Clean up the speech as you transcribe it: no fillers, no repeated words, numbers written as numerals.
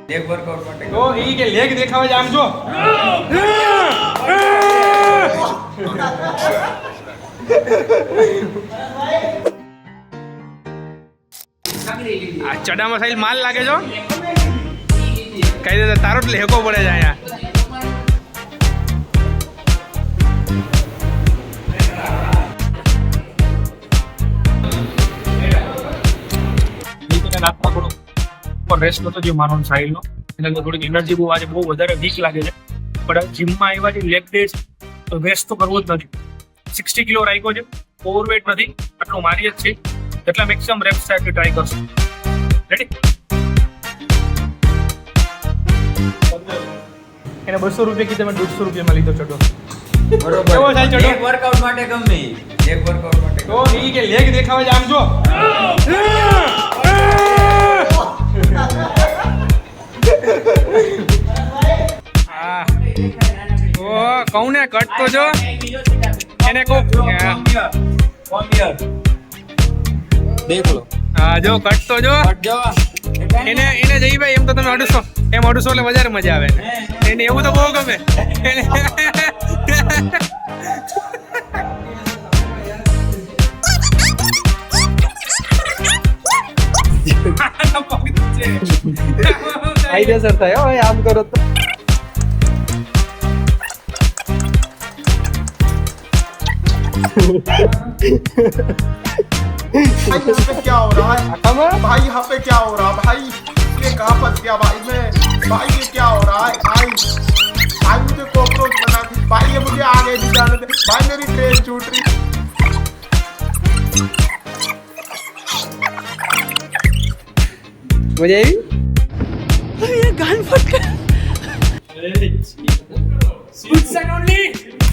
Leg workout માટે તો ઈ કે લેગ દેખાવે છે આમ જો આ ચડામાં સાઈલ માલ લાગે છો કઈ દે તારો જ લેકો પડે છે અહીંયા રેસ્ટ હતો જે મારો સાહિલનો એટલે થોડીક એનર્જી બહુ આજે બહુ વધારે વીક લાગે છે પણ જીમમાં આવ્યા છે લેગ ડે તો રેસ્ટ તો કરવો જ નથી 60 કિલો રાખ્યો છે ઓવરવેટ નથી આટલું મારી જ છે એટલા મેક્સિમમ રેપ્સ થાય એટલી ટ્રાય કરશું રેડી એને 200 રૂપિયા કીધા મેં 150 રૂપિયામાં લીધો ચડો બરોબર કેવો થાય ચડો લેગ વર્કઆઉટ માટે ગમે લેગ વર્કઆઉટ માટે તો ઈ કે લેગ દેખાવે છે આમ જો ઓ કહું ને કટ તો જો એને કહું દેખ લો હા જો કટ તો જો કટ જવા એને જઈ ભાઈ એમ તો તમે 250 એમ 250 એટલે વધારે મજા આવે એને એવું તો બહુ ગમે કાયદેસર થાય હો આમ કરો તો भाई यहाँ पे क्या हो रहा है भाई यहाँ पे क्या हो रहा है भाई ये कहाँ फंस गया भाई मैं भाई ये क्या हो रहा है भाई भाई मुझे कॉकरोच बना दी भाई ये मुझे आगे नहीं जाने दे भाई मेरी ट्रेन छूट रही મજા આવી Good son only.